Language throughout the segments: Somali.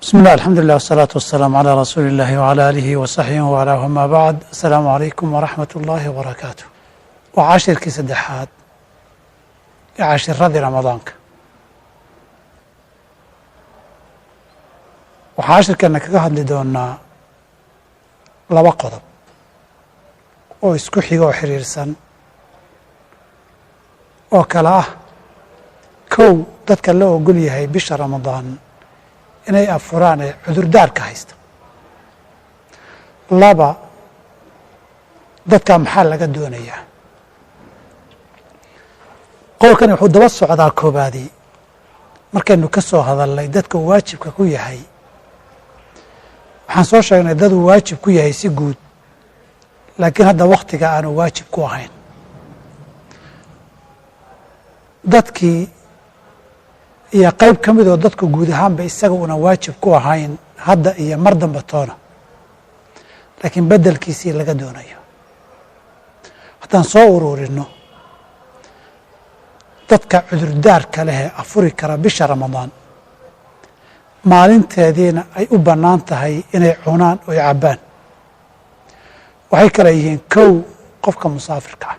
بسم الله الحمد لله والصلاة والسلام على رسول الله وعلى آله وصحبه وعلى وما بعد السلام عليكم ورحمة الله وبركاته وعاشركii saddexaad ee cashiradii ramadaanka waxaa cashirkeena kaga hadli doonaa laba qodob oo isku xiga oo xiriirsan oo kala ah kow dadka la ogol yahay bisha ramadaan inay afuraan ee cudurdaarka haysta laba dadka maxaa laga doonayaa qowlkani wuxuu daba socdaa koobaadii markaynu ka soo hadalnay dadka uu waajibka ku yahay waxaan soo sheegnay dad uu waajib ku yahay si guud laakiin hadda wakhtiga aanu waajib ku ahayn dadkii iyo qayb ka mid oo dadku guud ahaanba isaga unan waajib ku ahayn hadda iyo mar damba toona laakiin beddelkiisii laga doonayo haddaan soo ururinno dadka cudurdaarka lehee afuri kara bisha ramadaan maalinteediina ay u bannaan tahay inay cunaan oy cabbaan waxay kale yihiin kow qofka musaafirka ah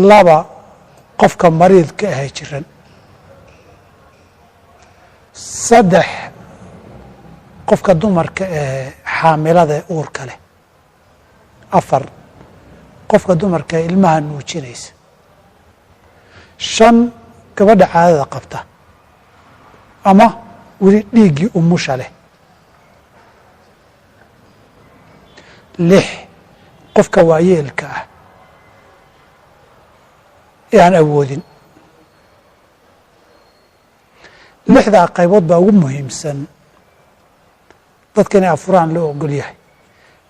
laba qofka mariidka ahay jiran saddex qofka dumarka ee xaamilada ee uurka leh afar qofka dumarka ee ilmaha nuujinaysa shan gabadha caadada qabta ama weli dhiiggii umusha leh lix qofka waayeelka ah ee aan awoodin lixdaa qaybood baa ugu muhiimsan dadka inay afuraan loo ogol yahay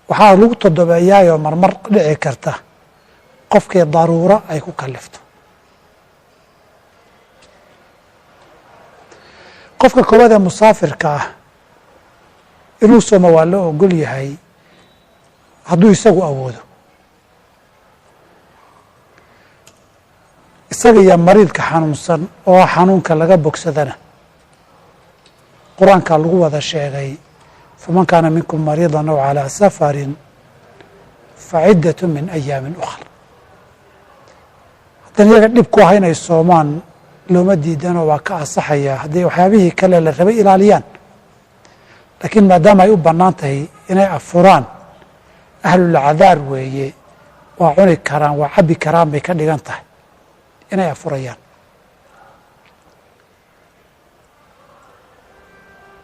waxaa lagu todobeeyaayoo marmar dhici karta qofkii daruuro ay ku kallifto qofka koowaad ee musaafirka ah inuu somo waa loo ogol yahay hadduu isagu awoodo isaga iyo mariidka xanuunsan oo xanuunka laga bogsadana qur-aankaa lagu wada sheegay faman kaana minkum mariidan aw calaa safarin faciddatu min ayaamin ukhar haddaan iyaga dhib ku aha inay soomaan looma diidanoo waa ka ansaxayaa hadday waxyaabihii kale la rabay ilaaliyaan laakiin maadaama ay u bannaan tahay inay afuraan ahlulcadaar weeye waa cuni karaan waa cabbi karaan bay ka dhigan tahay inay afurayaan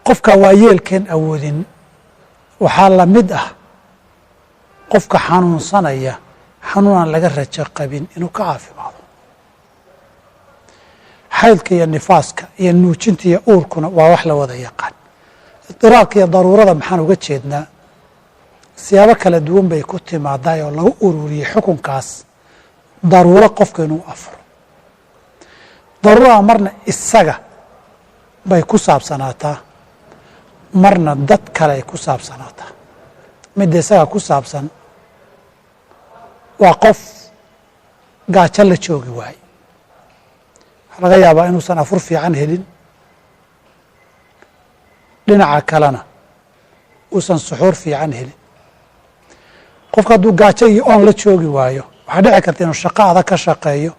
qofka waayeelkeen awoodin waxaa la mid ah qofka xanuunsanaya xanuunaan laga rajo qabin inuu ka caafimaado xaydka iyo nifaaska iyo nuujinta iyo uurkuna waa wax la wada yaqaan idiraarka iyo daruurada maxaan uga jeednaa siyaabo kala duwan bay ku timaadaa oo lagu ururiyey xukunkaas daruuro qofka inuu afuro daruurada marna isaga bay ku saabsanaataa marna dad kale ay ku saabsanaataa midda isaga ku saabsan waa qof gaajo la joogi waaye waxaa laga yaabaa inuusan afur fiican helin dhinaca kalena uusan suxuur fiican helin qofka hadduu gaajo iyo oon la joogi waayo waxaa dhici karta inuu shaqo adag ka shaqeeyo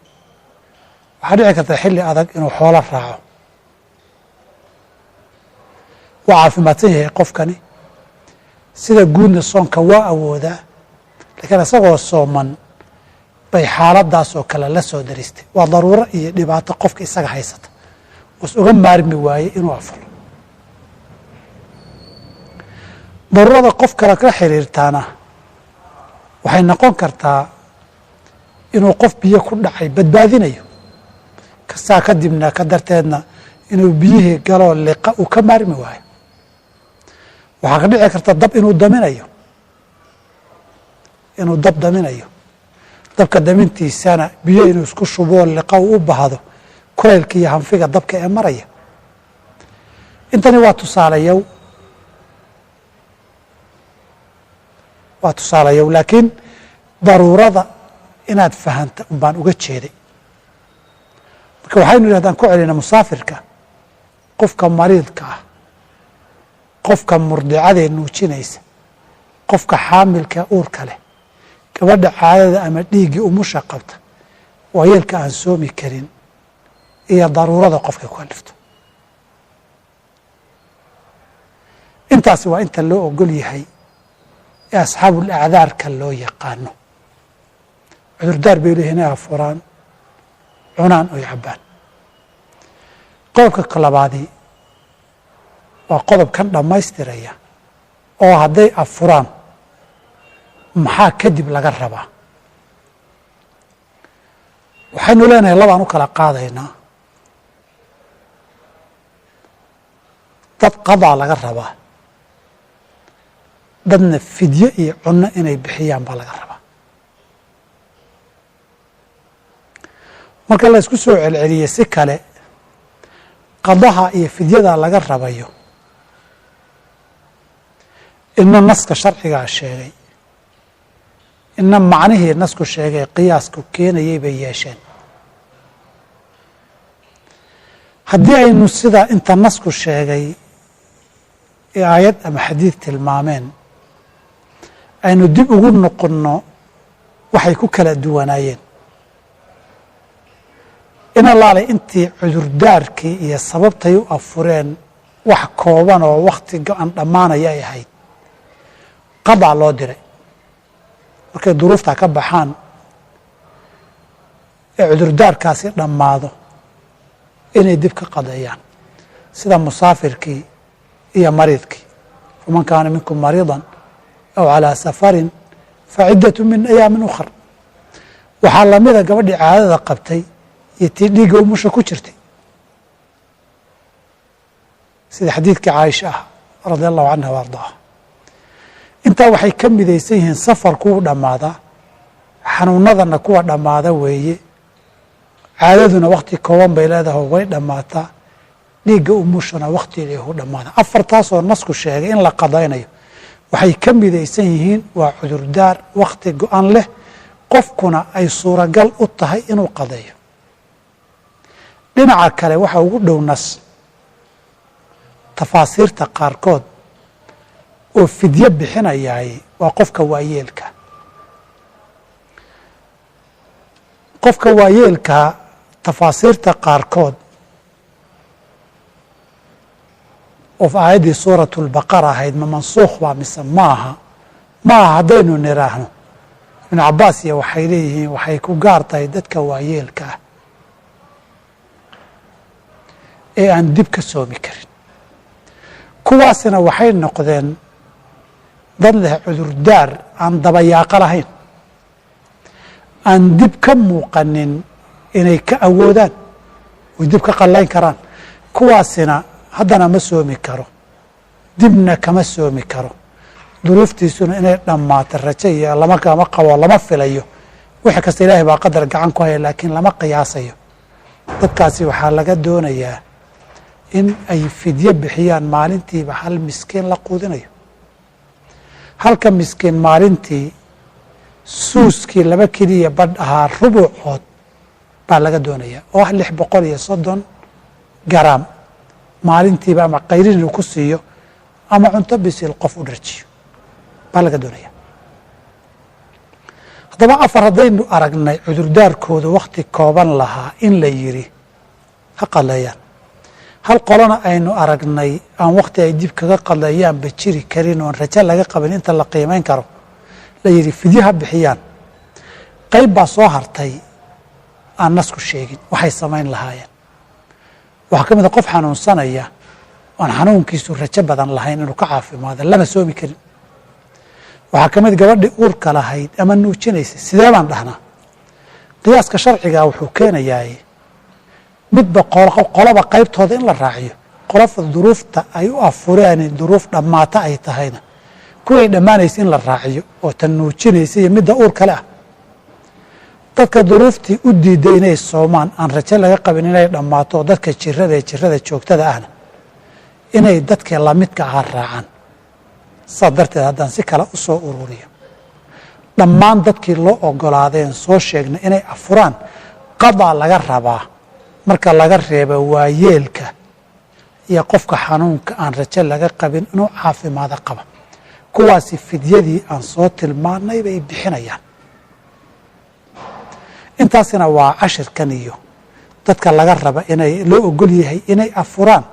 waxaa dhici karta xilli adag inuu xoolo raaco waa caafimaadsan yahay qofkani sida guudna soonka waa awoodaa laakiin isagoo sooman bay xaaladaas oo kale la soo daristay waa daruuro iyo dhibaato qofka isaga haysata uus uga maarmi waaye inuu afuro daruurada qof kale ka xiriirtaana waxay noqon kartaa inuu qof biyo ku dhacay badbaadinayo kastaa kadibna ka darteedna inuu biyihii galoo liqa uu ka maarmi waayo waxaa ka dhici karta dab inuu dab daminayo dabka damintiisana biyo inuu isku shuboo liqa uu u bahdo kulaylka iyo hanfiga dabka ee maraya intani waa tusaalayow laakiin daruurada inaad fahanta un baan uga jeeday marka waxaynu yidhahdaan ku celina musaafirka, qofka mariidka ah, qofka murdicadee nuujinaysa, qofka xaamilka uurka leh, gabadha caadada ama dhiiggii umusha qabta, waayeelka aan soomi karin iyo daruurada qofkay ku alifto. intaasi waa inta loo ogol yahay ee asxaabul acdaarka loo yaqaano. cudurdaar bay leeyihin inay afuraan, cunaan oy cabbaan. qodobka labaadii waa qodobkan dhammaystiraya oo hadday afuraan maxaa kadib laga rabaa. waxaynu leenahay labaan u kala qaadaynaa. dad qadaa laga rabaa, dadna fidyo iyo cunno inay bixiyaan baa laga rabaa. marka la isku soo celceliyey si kale, qadaha iyo fidyada laga rabayo ina naska sharcigaa sheegay, ina macnihii nasku sheegay qiyaasku keenayay bay yeesheen. haddii aynu sidaa inta nasku sheegay ee aayad ama xadiid tilmaameen aynu dib ugu noqonno waxay ku kala duwanaayeen, in allaalay intii cudurdaarkii iyo sababtay u afureen wax kooban oo wakhti go-an dhammaanaya ay ahayd, qadaa loo diray. markay duruuftaa ka baxaan ee cudurdaarkaasi dhammaado inay dib ka qadeeyaan, sida musaafirkii iyo mariidkii. faman kaana minkum mariidan aw calaa safarin faciddatu min ayaamin ukhar. waxaa lamida gabadhii caadada qabtay iyo tii dhiigga umusha ku jirtay, sida xadiidkii caaisha ah radia allahu canha wa ardaaha. intaa waxay ka midaysan yihiin safar kuwu dhammaadaa, xanuunadana kuwa dhammaada weeye, caadaduna wakti kooban bay leedahay way dhammaataa, dhiigga umushana waktileehu dhammaada. afartaasoo nasku sheegay in la qadaynayo waxay ka midaysan yihiin waa cudurdaar wakti go-an leh, qofkuna ay suuragal u tahay inuu qadeeyo. dhinaca kale waxa ugu dhow nas tafaasiirta qaarkood oo fidyo bixinayaay waa qofka waayeelka. qofka waayeelka tafaasiirta qaarkood oo aayaddii suuratu lbaqara ahayd ma mansuukh baa mise maaha haddaynu niraahno, ibnu cabaas iyo waxay leeyihiin waxay ku gaar tahay dadka waayeelka ah ee aan dib ka soomi karin. kuwaasina waxay noqdeen dad leh cudurdaar aan dabayaaqo lahayn, aan dib ka muuqanin inay ka awoodaan oy dib ka qallayn karaan. kuwaasina haddana ma soomi karo, dibna kama soomi karo, duruuftiisuna inay dhammaato rajo iyo lama qabo, lama filayo. wixii kasta ilaahay baa qadar gacan ku haya, laakiin lama qiyaasayo. dadkaasi waxaa laga doonayaa in ay fidyo bixiyaan, maalintiiba hal miskiin la quudinayo. halka miskiin maalintii suuskii 2 kiliya badh ahaa rubucood baa laga doonayaa, oo ah 630 garaam maalintiiba, ama qayrin inuu ku siiyo ama cunto bisil qof u dharjiyo baa laga doonaya. haddaba afar haddaynu aragnay cudurdaarkooda wakhti kooban lahaa in la yidhi ha qadleeyaan, hal qolona aynu aragnay aan wakhti ay dib kaga qadleeyaanba jiri karin oon rajo laga qabin inta la qiimayn karo, la yidhi fidyo ha bixiyaan. qayb baa soo hartay aan nasku sheegin waxay samayn lahaayeen. waxaa ka mid a qof xanuunsanaya oan xanuunkiisu rajo badan lahayn inuu ka caafimaado, lama soomi karin. waxaa ka mid gabadhii uurka lahayd ama nuujinaysa, sidee baan dhahnaa? qiyaaska sharcigaa wuxuu keenayaa midba qolaba qaybtooda in la raaciyo. qolofa duruufta ay u afureen duruuf dhammaata ay tahayna kuway dhammaanaysa in la raaciyo, oo tan nuujinaysa iyo midda uur kale ah. dadka duruuftii u diiday inay soomaan, aan rajo laga qabin inay dhammaato, oo dadka jirada ee jirada joogtada ahna inay dadkii lamidka ahaa raacaan. saas darteed haddaan si kale u soo ururiyo, dhammaan dadkii loo ogolaadeen soo sheegna inay afuraan qadaa laga rabaa marka laga reebo waayeelka iyo qofka xanuunka aan rajo laga qabin inuu caafimaado qaba, kuwaasi fidyadii aan soo tilmaanay bay bixinayaan. intaasina waa cashirkan iyo dadka laga raba inay loo ogol yahay inay afuraan